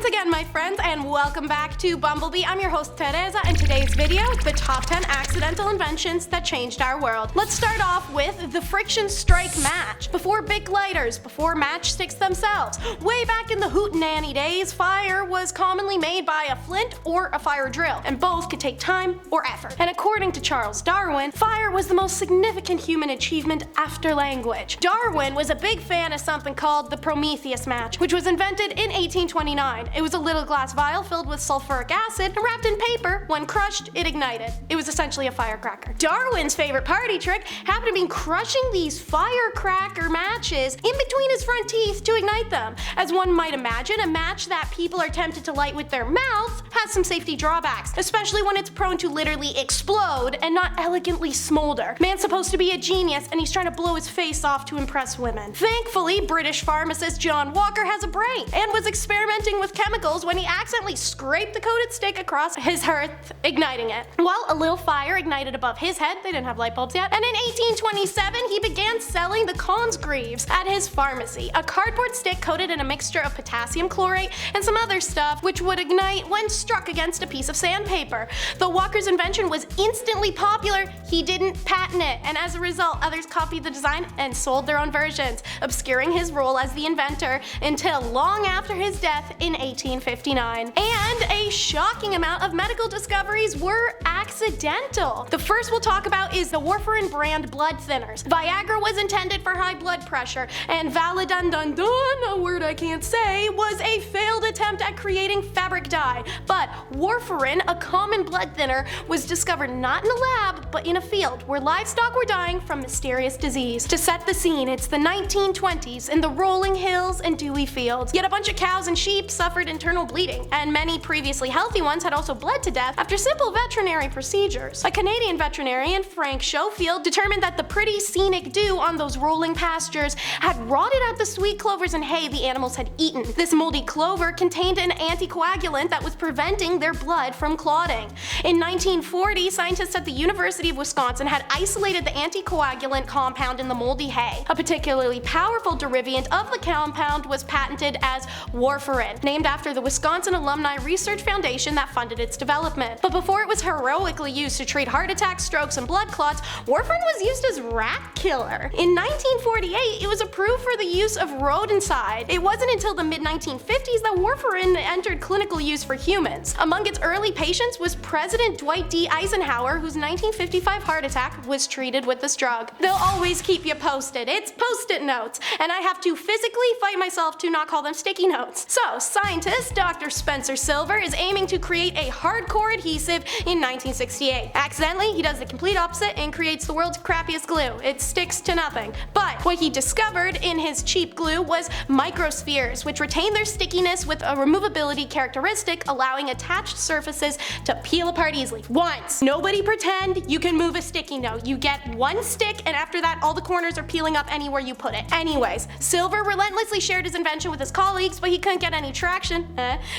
once again, my friends, and welcome back to Bumblebee. I'm your host, Teresa, and today's video, the top 10 accidental inventions that changed our world. Let's start off with the friction strike match. Before big lighters, before matchsticks themselves, way back in the hootenanny days, fire was commonly made by a flint or a fire drill, and both could take time or effort. And according to Charles Darwin, fire was the most significant human achievement after language. Darwin was a big fan of something called the Prometheus match, which was invented in 1829. It was a little glass vial filled with sulfuric acid and wrapped in paper. When crushed, it ignited. It was essentially a firecracker. Darwin's favorite party trick happened to be crushing these firecracker matches in between his front teeth to ignite them. As one might imagine, a match that people are tempted to light with their mouth has some safety drawbacks, especially when it's prone to literally explode and not elegantly smolder. Man's supposed to be a genius, and he's trying to blow his face off to impress women. Thankfully, British pharmacist John Walker has a brain and was experimenting with chemicals when he accidentally scraped the coated stick across his hearth, igniting it. Well, a little fire ignited above his head. They didn't have light bulbs yet. And in 1827, he began selling the Consgreaves at his pharmacy, a cardboard stick coated in a mixture of potassium chlorate and some other stuff which would ignite when struck against a piece of sandpaper. Though Walker's invention was instantly popular, he didn't patent it, and as a result, others copied the design and sold their own versions, obscuring his role as the inventor until long after his death in 1859. And a shocking amount of medical discoveries were accidental. The first we'll talk about is the warfarin brand blood thinners. Viagra was intended for high blood pressure, and Validundundun, a word I can't say, was a failed attempt at creating fabric dye. But warfarin, a common blood thinner, was discovered not in a lab, but in a field where livestock were dying from mysterious disease. To set the scene, it's the 1920s in the rolling hills and dewy fields. Yet a bunch of cows and sheep suffered internal bleeding, and many previously healthy ones had also bled to death after simple veterinary procedures. A Canadian veterinarian, Frank Schofield, determined that the pretty scenic dew on those rolling pastures had rotted out the sweet clovers and hay the animals had eaten. This moldy clover contained an anticoagulant that was preventing their blood from clotting. In 1940, scientists at the University of Wisconsin had isolated the anticoagulant compound in the moldy hay. A particularly powerful derivative of the compound was patented as warfarin, named after the Wisconsin Alumni Research Foundation that funded its development. But before it was heroically used to treat heart attacks, strokes, and blood clots, warfarin was used as rat killer. In 1948, it was approved for the use of rodenticide. It wasn't until the mid-1950s that warfarin entered clinical use for humans. Among its early patients was President Dwight D. Eisenhower, whose 1955 heart attack was treated with this drug. They'll always keep you posted. It's post-it notes, and I have to physically fight myself to not call them sticky notes. So, scientist Dr. Spencer Silver is aiming to create a hardcore adhesive in 1968. Accidentally, he does the complete opposite and creates the world's crappiest glue. It sticks to nothing. But what he discovered in his cheap glue was microspheres, which retain their stickiness with a removability characteristic, allowing attached surfaces to peel apart easily. Once. Nobody pretend you can move a sticky note. You get one stick, and after that, all the corners are peeling up anywhere you put it. Anyways, Silver relentlessly shared his invention with his colleagues, but he couldn't get any traction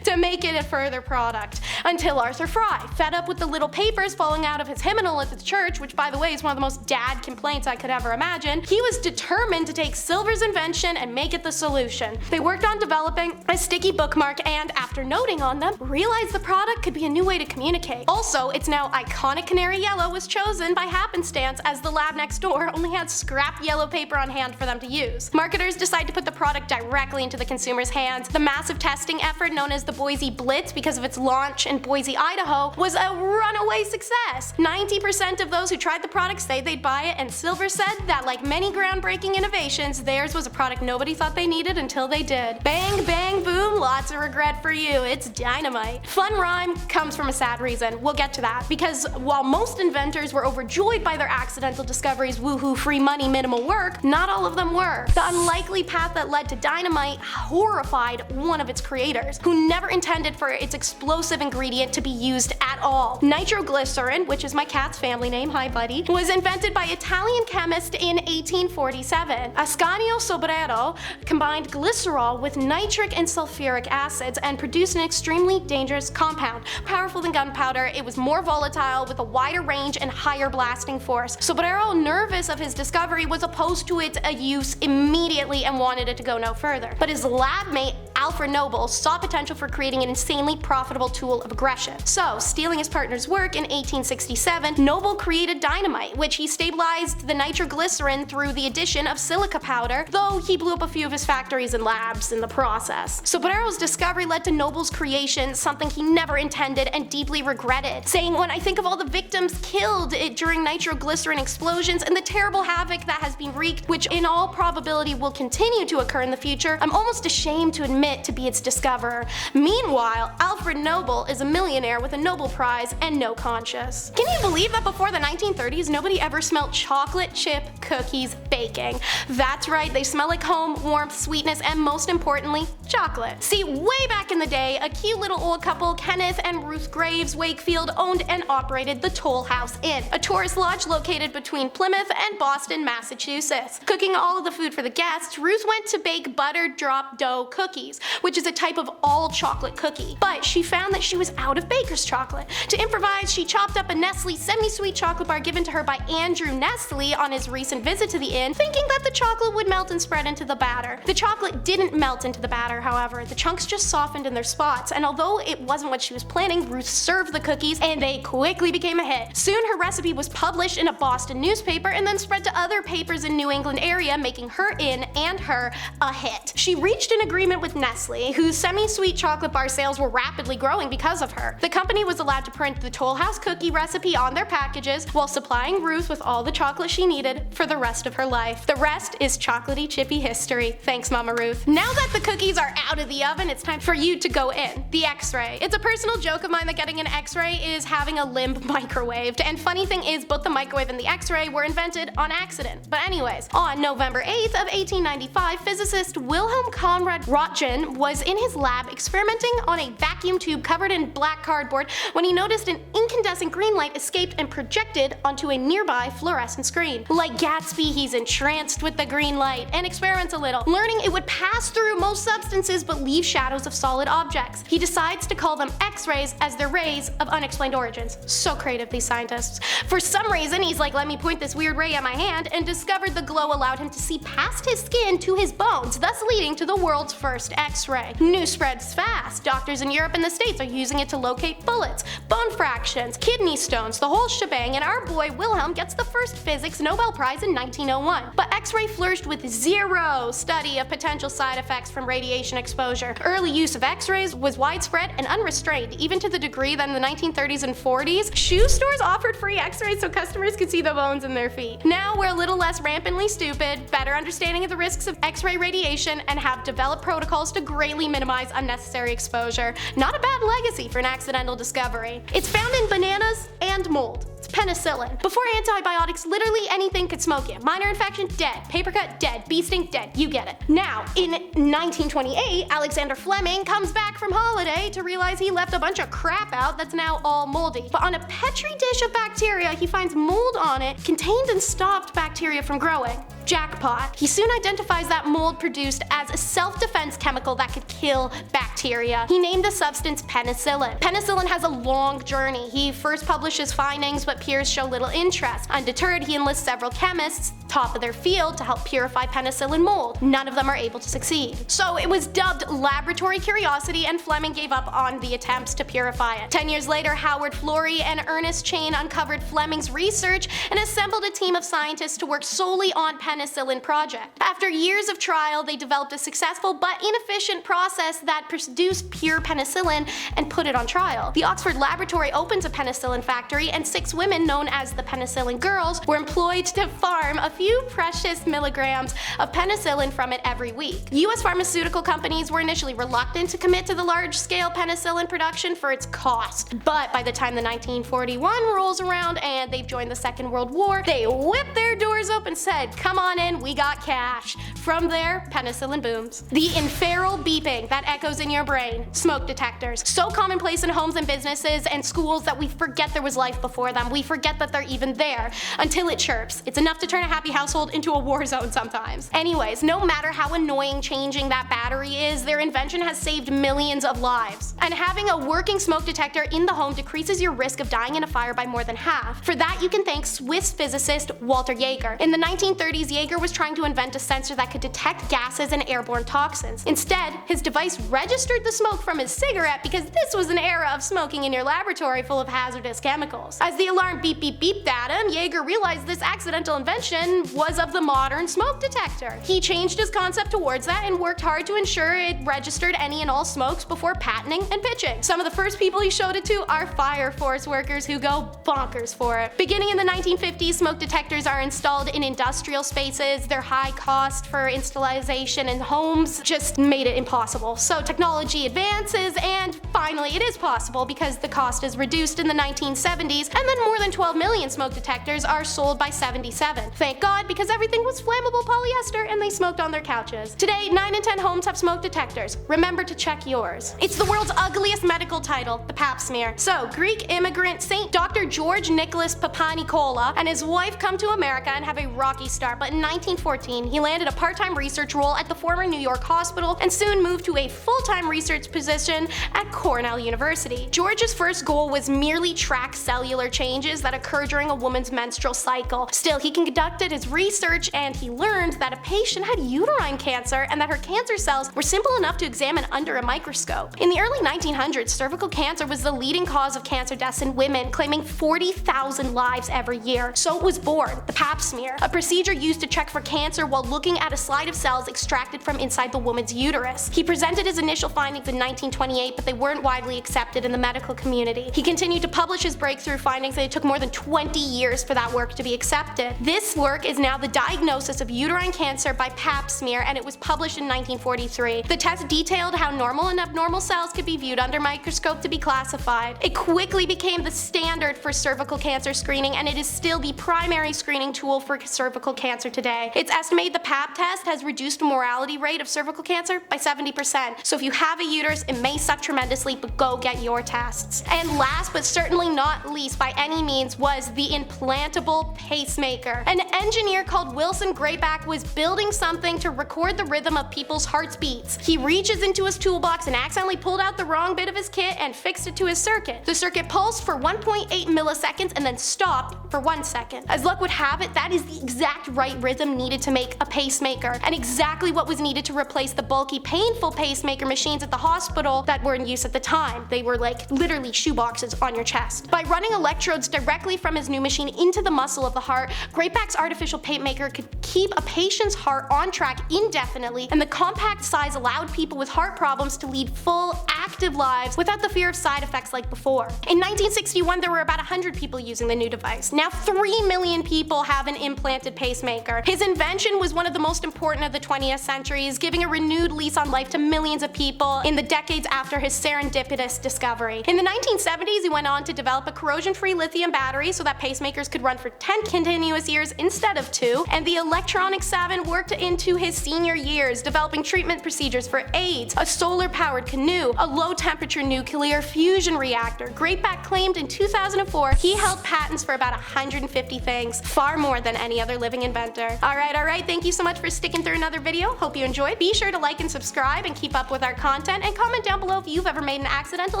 to make it a further product. Until Arthur Fry, fed up with the little papers falling out of his hymnal at the church, which by the way is one of the most dad complaints I could ever imagine, he was determined to take Silver's invention and make it the solution. They worked on developing a sticky bookmark and, after noting on them, realized the product could be a new way to communicate. Also, its now iconic canary yellow was chosen by happenstance as the lab next door only had scrap yellow paper on hand for them to use. Marketers decide to put the product directly into the consumer's hands. The massive testing effort known as the Boise Blitz, because of its launch in Boise, Idaho, was a runaway success. 90% of those who tried the product say they'd buy it, and Silver said that, like many groundbreaking innovations, theirs was a product nobody thought they needed until they did. Bang, bang, boom, lots of regret for you. It's dynamite. Fun rhyme comes from a sad reason. We'll get to that, because while most inventors were overjoyed by their accidental discoveries, woohoo, free money, minimal work, not all of them were. The unlikely path that led to dynamite horrified one of its creators, who never intended for its explosive ingredient to be used at all. Nitroglycerin, which is my cat's family name, hi buddy, was invented by Italian chemist in 1847. Ascanio Sobrero combined glycerol with nitric and sulfuric sulfuric acids and produced an extremely dangerous compound. Powerful than gunpowder, it was more volatile with a wider range and higher blasting force. So Bolero, nervous of his discovery, was opposed to its use immediately and wanted it to go no further. But his lab mate Alfred Noble saw potential for creating an insanely profitable tool of aggression. So, stealing his partner's work in 1867, Noble created dynamite, which he stabilized the nitroglycerin through the addition of silica powder, though he blew up a few of his factories and labs in the process. So Bolero's discovery led to Noble's creation, something he never intended and deeply regretted, saying, "When I think of all the victims killed during nitroglycerin explosions and the terrible havoc that has been wreaked, which in all probability will continue to occur in the future, I'm almost ashamed to admit to be its discoverer." Meanwhile, Alfred Noble is a millionaire with a Nobel Prize and no conscience. Can you believe that before the 1930s, nobody ever smelled chocolate chip cookies baking? That's right, they smell like home, warmth, sweetness, and most importantly, chocolate. See, way back in the day, a cute little old couple, Kenneth and Ruth Graves Wakefield, owned and operated the Toll House Inn, a tourist lodge located between Plymouth and Boston, Massachusetts. Cooking all of the food for the guests, Ruth went to bake buttered drop dough cookies, which is a type of all chocolate cookie. But she found that she was out of baker's chocolate. To improvise, she chopped up a Nestle semi-sweet chocolate bar given to her by Andrew Nestle on his recent visit to the inn, thinking that the chocolate would melt and spread into the batter. The chocolate didn't melt into the batter, however. The chunks just softened in their spots, and although it wasn't what she was planning, Ruth served the cookies and they quickly became a hit. Soon her recipe was published in a Boston newspaper and then spread to other papers in New England area, making her inn and her a hit. She reached an agreement with Nestle, whose semi-sweet chocolate bar sales were rapidly growing because of her. The company was allowed to print the Toll House cookie recipe on their packages while supplying Ruth with all the chocolate she needed for the rest of her life. The rest is chocolatey chippy history. Thanks, Mama Ruth. Now that the cookies are out of the oven, it's time for you to go in. The X-ray. It's a personal joke of mine that getting an X-ray is having a limb microwaved, and funny thing is both the microwave and the X-ray were invented on accident. But anyways, on November 8th of 1895, physicist Wilhelm Conrad Roentgen was in his lab experimenting on a vacuum tube covered in black cardboard when he noticed an incandescent green light escaped and projected onto a nearby fluorescent screen. Like Gatsby, he's entranced with the green light and experiments a little, learning it would pass through most substances but leave shadows of solid objects. He decides to call them X-rays as they're rays of unexplained origins. So creative, these scientists. For some reason, he's like, let me point this weird ray at my hand, and discovered the glow allowed him to see past his skin to his bones, thus leading to the world's first X-ray. News spreads fast. Doctors in Europe and the States are using it to locate bullets, bone fractions, kidney stones, the whole shebang, and our boy Wilhelm gets the first physics Nobel Prize in 1901. But X-ray flourished with zero study of potential side effects from radiation exposure. Early use of X-rays was widespread and unrestrained, even to the degree that in the 1930s and 40s, shoe stores offered free X-rays so customers could see the bones in their feet. Now we're a little less rampantly stupid, better understanding of the risks of X-ray radiation, and have developed protocols to greatly minimize unnecessary exposure. Not a bad legacy for an accidental discovery. It's found in bananas and mold. Penicillin. Before antibiotics, literally anything could smoke you. Minor infection, dead. Paper cut, dead. Bee sting, dead. You get it. Now, in 1928, Alexander Fleming comes back from holiday to realize he left a bunch of crap out that's now all moldy. But on a petri dish of bacteria, he finds mold on it, contained and stopped bacteria from growing. Jackpot. He soon identifies that mold produced as a self-defense chemical that could kill bacteria. He named the substance penicillin. Penicillin has a long journey. He first publishes findings, but peers show little interest. Undeterred, he enlists several chemists, top of their field, to help purify penicillin mold. None of them are able to succeed. So it was dubbed laboratory curiosity, and Fleming gave up on the attempts to purify it. 10 years later, Howard Florey and Ernest Chain uncovered Fleming's research and assembled a team of scientists to work solely on penicillin project. After years of trial, they developed a successful but inefficient process that produced pure penicillin and put it on trial. The Oxford laboratory opens a penicillin factory, and 6 women, known as the Penicillin Girls, were employed to farm a few precious milligrams of penicillin from it every week. US pharmaceutical companies were initially reluctant to commit to the large-scale penicillin production for its cost, but by the time the 1941 rolls around and they've joined the Second World War, they whipped their doors open and said, come on in, we got cash. From there, penicillin booms. The infernal beeping that echoes in your brain. Smoke detectors. So commonplace in homes and businesses and schools that we forget there was life before them. We forget that they're even there until it chirps. It's enough to turn a happy household into a war zone sometimes. Anyways, no matter how annoying changing that battery is, their invention has saved millions of lives. And having a working smoke detector in the home decreases your risk of dying in a fire by more than half. For that, you can thank Swiss physicist Walter Jaeger. In the 1930s, Jaeger was trying to invent a sensor that could detect gases and airborne toxins. Instead, his device registered the smoke from his cigarette because this was an era of smoking in your laboratory full of hazardous chemicals. As the alarm beep beep beeped at him, Jaeger realized this accidental invention was of the modern smoke detector. He changed his concept towards that and worked hard to ensure it registered any and all smokes before patenting and pitching. Some of the first people he showed it to are fire force workers who go bonkers for it. Beginning in the 1950s, smoke detectors are installed in industrial spaces. Their high cost for installation in homes just made it impossible. So technology advances, and finally it is possible because the cost is reduced in the 1970s, and then more than 12 million smoke detectors are sold by 77. Thank God, because everything was flammable polyester and they smoked on their couches. Today, 9 in 10 homes have smoke detectors. Remember to check yours. It's the world's ugliest medical title, the Pap smear. So, Greek immigrant Saint Dr. George Nicholas Papanikolaou and his wife come to America and have a rocky start, but in 1914 he landed a part-time research role at the former New York hospital and soon moved to a full-time research position at Cornell University. George's first goal was merely track cellular changes that occur during a woman's menstrual cycle. Still, he conducted his research and he learned that a patient had uterine cancer and that her cancer cells were simple enough to examine under a microscope. In the early 1900s, cervical cancer was the leading cause of cancer deaths in women, claiming 40,000 lives every year. So it was born, the Pap smear, a procedure used to check for cancer while looking at a slide of cells extracted from inside the woman's uterus. He presented his initial findings in 1928, but they weren't widely accepted in the medical community. He continued to publish his breakthrough findings, and it took more than 20 years for that work to be accepted. This work is now the diagnosis of uterine cancer by Pap smear, and it was published in 1943. The test detailed how normal and abnormal cells could be viewed under microscope to be classified. It quickly became the standard for cervical cancer screening, and it is still the primary screening tool for cervical cancer today. It's estimated the Pap test has reduced the mortality rate of cervical cancer by 70%. So if you have a uterus, it may suck tremendously, but go get your tests. And last but certainly not least by any means was the implantable pacemaker. An engineer called Wilson Grayback was building something to record the rhythm of people's heartbeats. He reaches into his toolbox and accidentally pulled out the wrong bit of his kit and fixed it to his circuit. The circuit pulsed for 1.8 milliseconds and then stopped for 1 second. As luck would have it, that is the exact right rhythm needed to make a pacemaker, and exactly what was needed to replace the bulky, painful pacemaker machines at the hospital that were in use at the time. They were like literally shoeboxes on your chest. By running electrodes directly from his new machine into the muscle of the heart, Grayback's artificial pacemaker could keep a patient's heart on track indefinitely, and the compact size allowed people with heart problems to lead full, active lives without the fear of side effects like before. In 1961, there were about 100 people using the new device. Now 3 million people have an implanted pacemaker. His invention was one of the most important of the 20th centuries, giving a renewed lease on life to millions of people in the decades after his serendipitous discovery. In the 1970s, he went on to develop a corrosion-free lithium battery so that pacemakers could run for 10 continuous years instead of 2, and the electronic savant worked into his senior years, developing treatment procedures for AIDS, a solar-powered canoe, a low-temperature nuclear fusion reactor. Grayback claimed in 2004 he held patents for about 150 things, far more than any other living inventor. Alright, thank you so much for sticking through another video. Hope you enjoyed. Be sure to like and subscribe and keep up with our content, and comment down below if you've ever made an accidental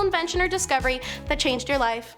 invention or discovery that changed your life.